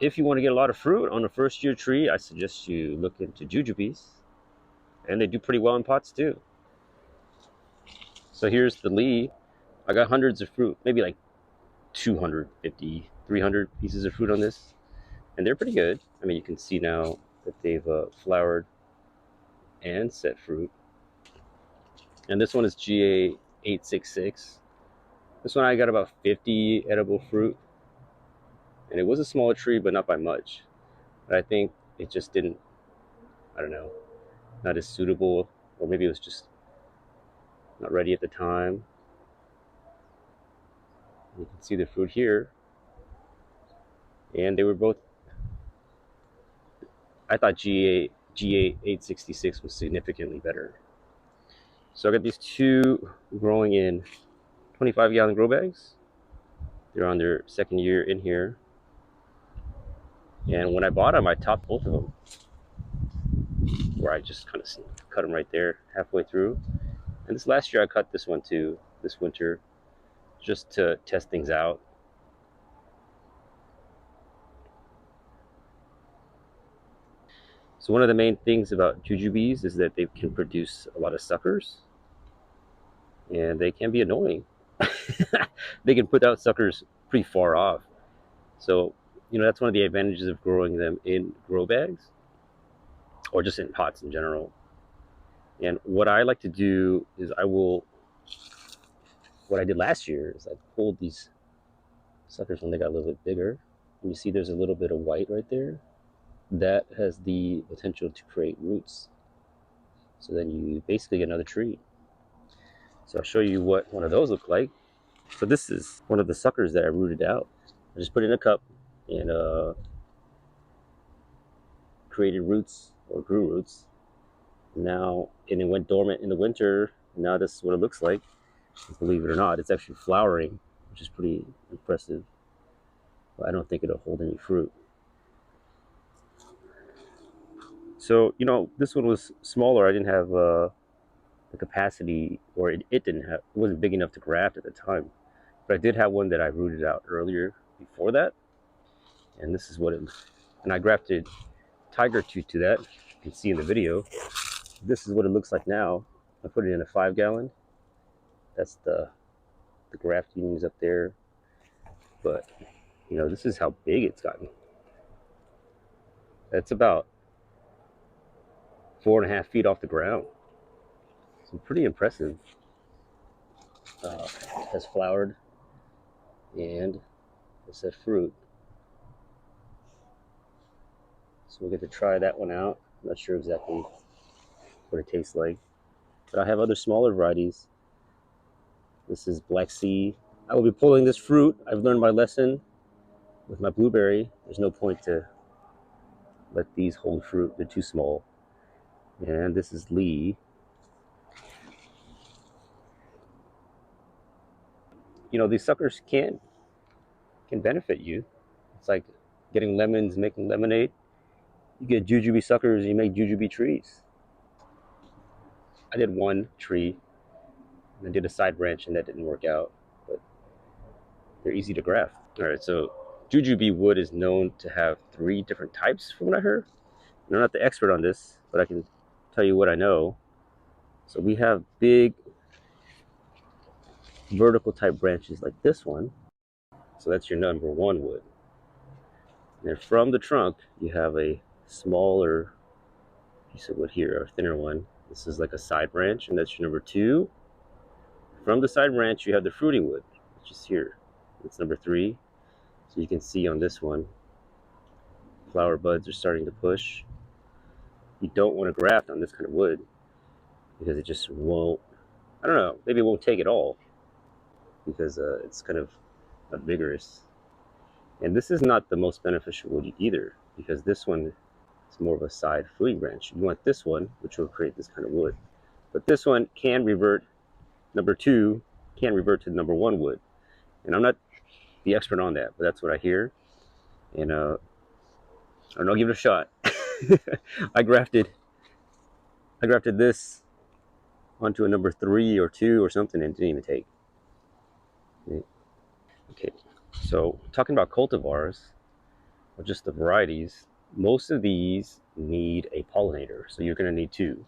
if you want to get a lot of fruit on a first year tree, I suggest you look into jujubes, and they do pretty well in pots too. So here's the Lee. I got hundreds of fruit, maybe like 250, 300 pieces of fruit on this, and they're pretty good. I mean, you can see now that they've flowered and set fruit. And this one is GA866. This one I got about 50 edible fruit, and it was a smaller tree, but not by much. But I think it just didn't, I don't know, not as suitable, or maybe it was just not ready at the time. You can see the fruit here, and they were both, I thought GA866 was significantly better. So I got these two growing in 25-gallon grow bags. They're on their second year in here. And when I bought them, I topped both of them, where I just kind of cut them right there halfway through. And this last year I cut this one too, this winter, just to test things out. So one of the main things about jujubes is that they can produce a lot of suckers, and they can be annoying. They can put out suckers pretty far off. So, that's one of the advantages of growing them in grow bags, or just in pots in general. And what I like to do is what I did last year is I pulled these suckers when they got a little bit bigger. And you see there's a little bit of white right there. That has the potential to create roots. So then you basically get another tree. So I'll show you what one of those look like. So this is one of the suckers that I rooted out. I just put it in a cup and created roots, or grew roots. Now, and it went dormant in the winter. Now this is what it looks like. Believe it or not, it's actually flowering, which is pretty impressive. But I don't think it'll hold any fruit. So, this one was smaller. I didn't have the capacity, or it wasn't big enough to graft at the time. But I did have one that I rooted out earlier before that. And this is what and I grafted tiger tooth to that. You can see in the video. This is what it looks like now. I put it in a 5-gallon. That's the grafting is up there. But, this is how big it's gotten. That's about 4.5 feet off the ground. So pretty impressive. Has flowered and it's set fruit. So we'll get to try that one out. I'm not sure exactly what it tastes like. But I have other smaller varieties. This is Black Sea. I will be pulling this fruit. I've learned my lesson with my blueberry. There's no point to let these hold fruit. They're too small. And this is Lee. These suckers can benefit you. It's like getting lemons, making lemonade. You get jujube suckers, you make jujube trees. I did one tree, and I did a side branch, and that didn't work out. But they're easy to graft. All right, so jujube wood is known to have 3 different types, from what I heard. And I'm not the expert on this, but I can tell you what I know. So we have big vertical type branches like this one. So that's your number 1 wood. And then from the trunk, you have a smaller piece of wood here, a thinner one. This is like a side branch, and that's your number 2. From the side branch, you have the fruity wood, which is here. It's number 3. So you can see on this one, flower buds are starting to push. You don't want to graft on this kind of wood because it just won't, I don't know, maybe it won't take it all because it's kind of not vigorous. And this is not the most beneficial wood either, because this one is more of a side fruiting branch. You want this one, which will create this kind of wood. But this one can revert, number 2 can revert to number 1 wood. And I'm not the expert on that, but that's what I hear. And I don't know, I'll give it a shot. I grafted this onto a number 3 or 2 or something, and it didn't even take. Okay, so talking about cultivars, or just the varieties, most of these need a pollinator. So you're going to need two.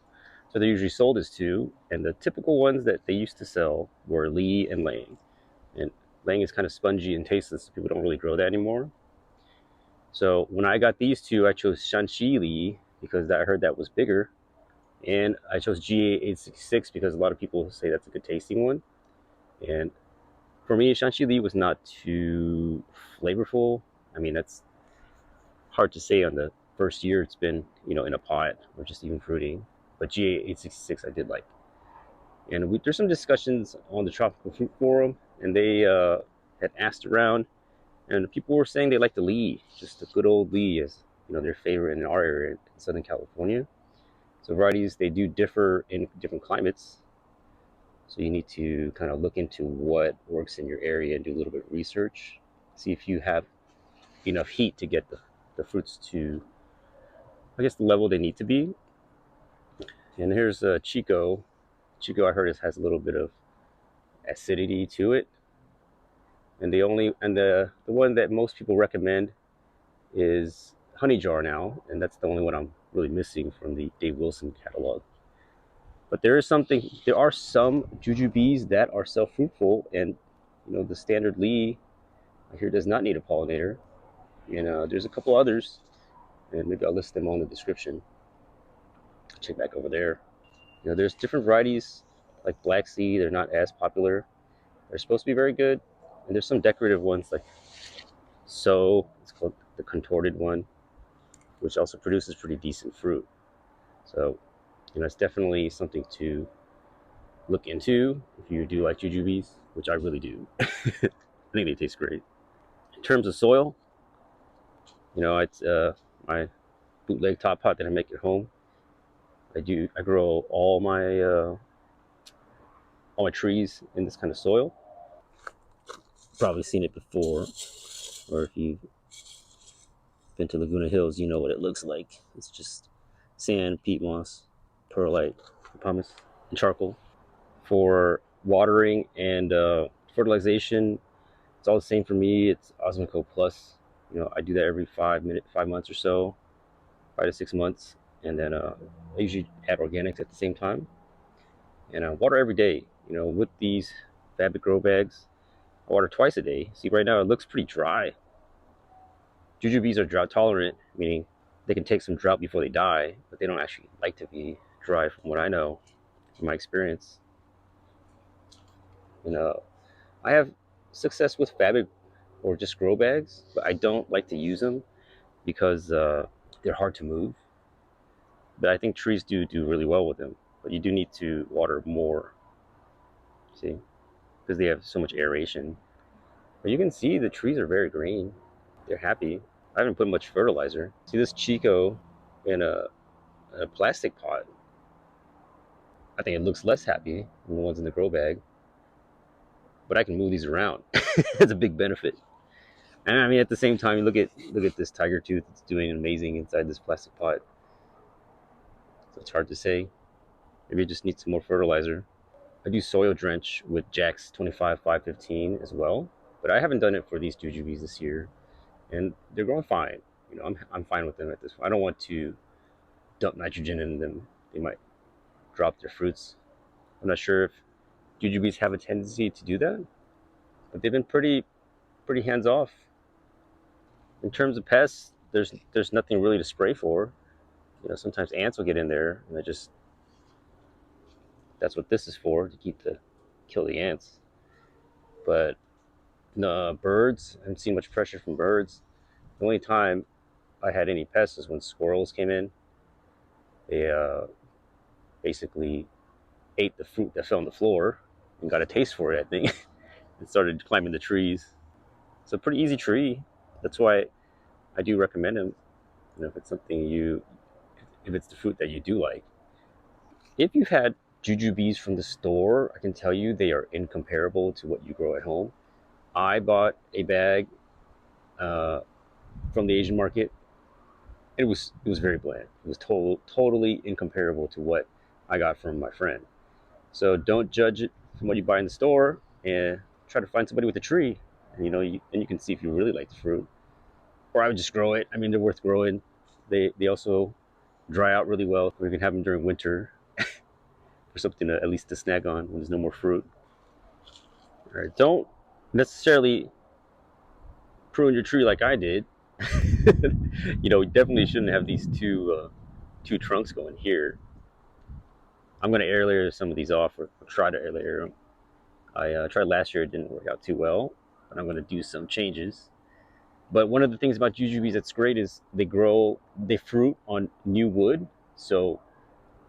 So they're usually sold as two. And the typical ones that they used to sell were Lee and Lang. And Lang is kind of spongy and tasteless. So people don't really grow that anymore. So when I got these two, I chose Shanxi Li because I heard that was bigger. And I chose GA866 because a lot of people say that's a good tasting one. And for me, Shanxi Li was not too flavorful. I mean, that's hard to say on the first year it's been, in a pot or just even fruiting. But GA866 I did like. And there's some discussions on the Tropical Fruit Forum, and they had asked around, and people were saying they like the Lee, just the good old Lee, as their favorite in our area in Southern California. So varieties, they do differ in different climates. So you need to kind of look into what works in your area and do a little bit of research. See if you have enough heat to get the fruits to, I guess, the level they need to be. And here's Chico. Chico, I heard, has a little bit of acidity to it. And the one that most people recommend is Honey Jar now, and that's the only one I'm really missing from the Dave Wilson catalog. But there are some jujubes that are self-fruitful, and the standard Lee I hear does not need a pollinator. And there's a couple others, and maybe I'll list them on the description. Check back over there. There's different varieties like Black Sea. They're not as popular. They're supposed to be very good, and there's some decorative ones like it's called the contorted one, which also produces pretty decent fruit. So it's definitely something to look into if you do like jujubes, which I really do. I think they taste great. In terms of soil, it's my bootleg top pot that I make at home. I grow all my trees in this kind of soil. Probably seen it before, or if you've been to Laguna Hills, you know what it looks like. It's just sand, peat moss, perlite, pumice, and charcoal. For watering and fertilization, it's all the same for me. It's Osmoco Plus. I do that every 5 months or so, 5 to 6 months, and then I usually add organics at the same time. And I water every day. With these fabric grow bags, I water twice a day. See, right now it looks pretty dry. Jujubes are drought tolerant, meaning they can take some drought before they die, but they don't actually like to be dry, from what I know, from my experience. I have success with fabric or just grow bags, but I don't like to use them because they're hard to move. But I think trees do really well with them. But you do need to water more, see, because they have so much aeration. But you can see the trees are very green. They're happy. I haven't put much fertilizer. See this Chico in a plastic pot. I think it looks less happy than the ones in the grow bag. But I can move these around. It's a big benefit. And I mean, at the same time, look at this tiger tooth. It's doing amazing inside this plastic pot. So it's hard to say. Maybe it just needs some more fertilizer. I do soil drench with Jack's 25-515 as well, but I haven't done it for these jujubes this year, and they're growing fine. I'm fine with them at this point. I don't want to dump nitrogen in them. They might drop their fruits. I'm not sure if jujubes have a tendency to do that, but they've been pretty hands off. In terms of pests, there's nothing really to spray for. Sometimes ants will get in there, and that's what this is for, to kill the ants. But no, birds, I haven't seen much pressure from birds. The only time I had any pests is when squirrels came in. They basically ate the fruit that fell on the floor and got a taste for it, I think, and started climbing the trees. It's a pretty easy tree. That's why I do recommend them. If it's if it's the fruit that you do like. If you've had jujubes from the store, I can tell you they are incomparable to what you grow at home. I bought a bag from the Asian market. It was very bland. It was totally incomparable to what I got from my friend. So don't judge it from what you buy in the store, and try to find somebody with a tree, and you can see if you really like the fruit. or I would just grow it. I mean, they're worth growing. They also dry out really well. We can have them during winter for something to, at least to snag on when there's no more fruit. All right, don't necessarily prune your tree like I did. You definitely shouldn't have these two trunks going here. I'm gonna air layer some of these off, or try to air layer them. I tried last year; it didn't work out too well, but I'm gonna do some changes. But one of the things about jujubes that's great is they fruit on new wood, so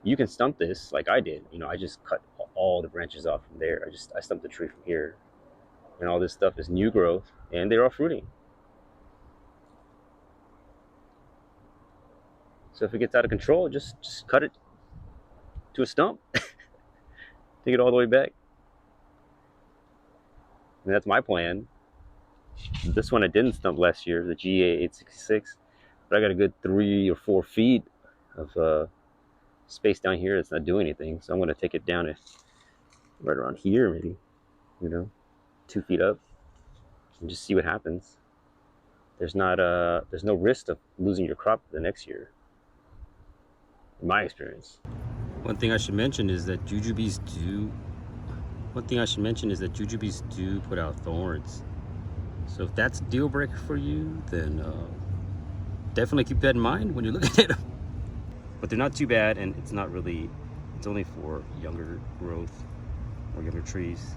you can stump this like I did. I just cut all the branches off from there. I stumped the tree from here, and all this stuff is new growth, and they're all fruiting. So if it gets out of control, just cut it to a stump, take it all the way back. And that's my plan. This one I didn't stump last year, the GA866, but I got a good 3 or 4 feet of space down here that's not doing anything. So I'm going to take it down right around here, maybe, 2 feet up, and just see what happens. There's no risk of losing your crop the next year, in my experience. One thing I should mention is that jujubes do put out thorns. So if that's a deal breaker for you, then definitely keep that in mind when you're looking at them. But they're not too bad, and it's only for younger growth or younger trees.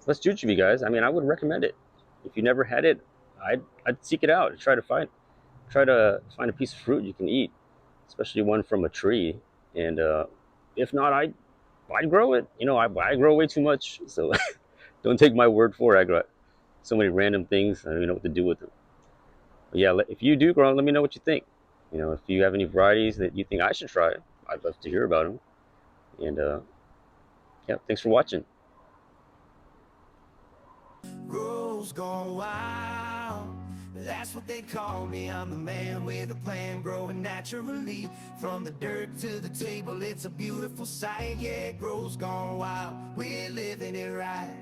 Let's jujube, guys. I mean, I would recommend it. If you never had it, I'd seek it out. Try to find a piece of fruit you can eat, especially one from a tree. And if not, I'd grow it. I grow way too much, so don't take my word for it. I grow so many random things. I don't even know what to do with them. But yeah, if you do grow, let me know what you think. If you have any varieties that you think I should try, I'd love to hear about them. And yeah, thanks for watching. Rose gone wild, that's what they call me. I'm the man with a plan, growing naturally. From the dirt to the table, it's a beautiful sight. Yeah, Grows gone wild, we're living it right.